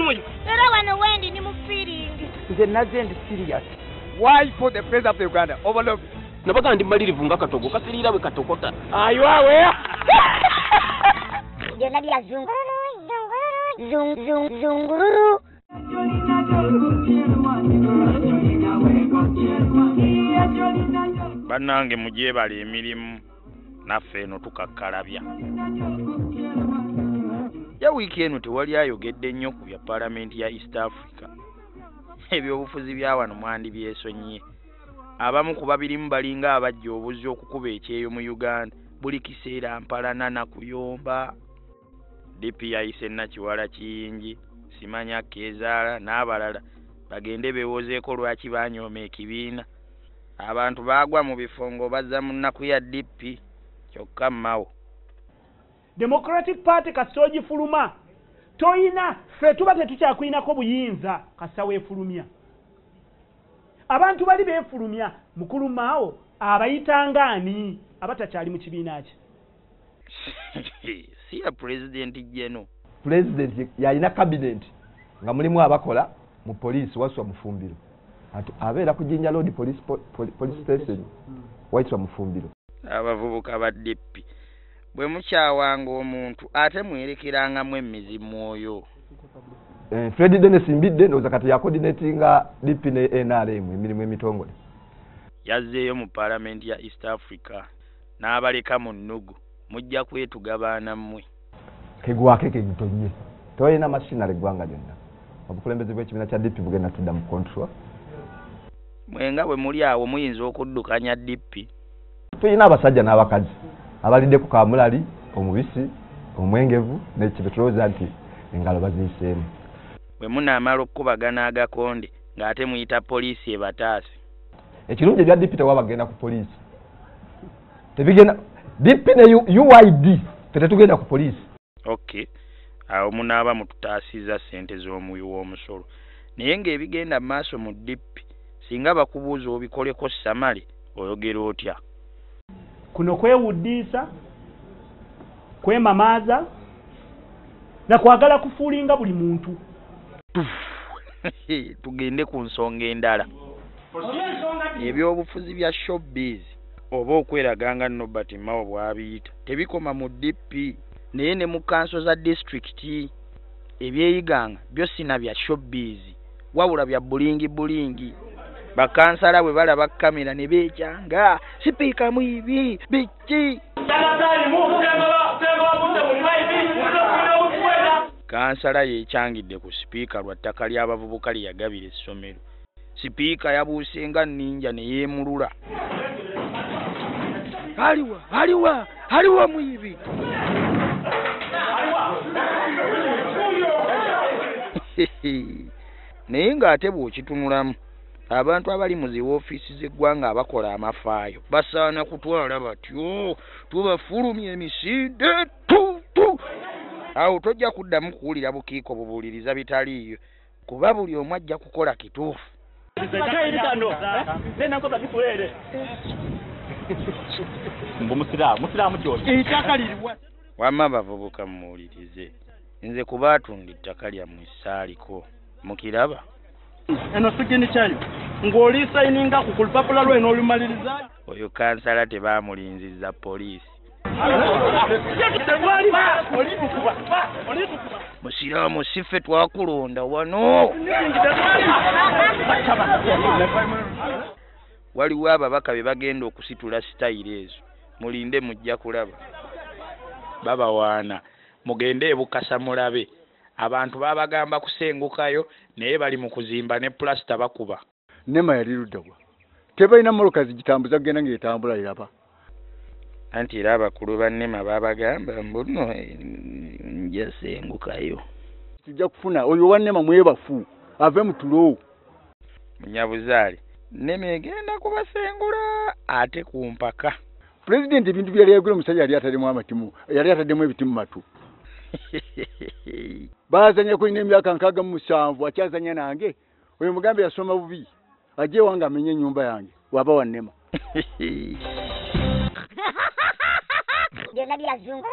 wino. Era wano wendi ni mu feeling. Nze nazze ndi serious. Why for the president of Uganda overlook? Nabaga ndi malirivu nga katogo kasirira we katokota. Aywawe. Jona dia zungururu. Bannange mujye bali emirimu naffe eno tukakkalabya. Ya wiiki eno tewali ayogedde nnyo ku bya paalamenti ya East Africa. Ebyobufuzi bya wano mwandi byesonyiye. Abamu ku babirimu balinga abajja obuzzi okukuba ekyeyo mu Uganda buli kiseera mpalana na kuyomba. DP yayise Nakiwala Kiyingi, Simanya Kezaala n'abalala bagende beewozeeko lwaki banyooma ekibiina. Abantu baagwa mu bifongo bazza mu nnaku ya DP kyokka mmawo. Democratic Party kasoji fuluma. Toyina ffe tuba tetukyakulinako buyinza kasa weefulumya. Abantu bali beefulumya mukulu maawo abayitanga ani abatakyali mu kibiina kye. Si ya president jeno. President yalina cabinet nga mulimu abakola mu police waswa mufumbiro. Ati abeera ku Jinja Road police station waitwa mufumbiro. Abavubuka ba DP bwe mukyawanga omuntu ate mwerekeranga mu emizimu oyo. Fred Dennis Mbidde ndoza kati ya coordinatinga DP ne NRM emirimu emitongole. Yazzeeyo mu parliament ya East Africa n'abaleka mu nnugu mujja kwetugabaana mmwe. Kegwake kegitonye toyina machinery gwanga lyonna obukulembeze bw'ekibiina kya DP bugenda tudda mu control. Mwenga bwe muli awo muyinza okuddukanya DP. Tuyina abasajja n'abakazi abalidde ku kamulali omubisi omwengevu n'ekibetulooza nti engalo baziyiseemu. Bwe munaamala okukubagana agakonde ng'ate muyita poliisi ebataase. Ekirungi ebya DP tewabagenda ku poliisi. Tebigenda DP ne UID tetugenda ku poliisi. Okay. Awo munaaba mututaasiza ssente z'omuwi w'omusolo. Naye ng'ebigenda maaso mu DP singa bakubuuza obikoleko samale oyogera otya? Kuno kwewuddiisa, kwemamaaza na kwagala kufuulinga buli muntu. Tugende ku nsonga endala. Ebyobufuzi bya showbiz oba okweraganga Nobert Mao bw'abiyita tebikoma mu DP naye ne mu kanso za district ebyeyiganga byo sina bya showbiz wabula bya bulingi. Bakansala bwe balaba kamera ne beekyanga sipiika mwibi biki. Kansala yeekyangidde ku sipiika lwa ttaka ly'abavubuka lye yagabira essomero. Sipiika yabuusenga ninja ne yeemulula. Aliwa mwibi. Naye ng'ate bw'okitunulamu abantu abali mu zi woofiisi z'eggwanga abakola amafaayo basaana kutwala batyo tubafulumya emisinde tu. Awo tojja kuddamu kuwulira bukiiko bubuuliriza bitaliiyo kuba buli omu ajja kukola kituufu. Wamma bavubuka mmuwulirize nze kuba atunda ettaka lyammwe saaliko mukiraba. Eno sigini kyayo ng'oli sayininga ku lupapula lwe n'olumaliriza. Oyo kansala tebaamulinzizza poliisi. Musiraamu siffe twakulonda wano. Waliwo ababaka be bagenda okusitula sitayiro ezo mulinde mujja kulaba. Babawaana mugende ebukasa mulabe. Abantu babagamba kusengukayo naye bali mu kuzimba ne plasta bakuba. Nema yali luddawa. Tebalina molokazi gitambuza genda ng'etambula iraba. Anti era abakulu ba Nema babagamba mbuno nja sengukayo. Tujja kufuna oyo wa Nema mwebafu ave mu tulo. Munyabuzaale Nema egenda kubasengula ate ku mpaka. President ebintu byali yagula omusajja yali atademu amatimu yali atademu ebitimu matu. Bazanya kulina emyaka 67 akyazanya nange oyo mugambe yasoma bubi aje wanga amenye nyumba yange waba wa Nema. Jona dia zung.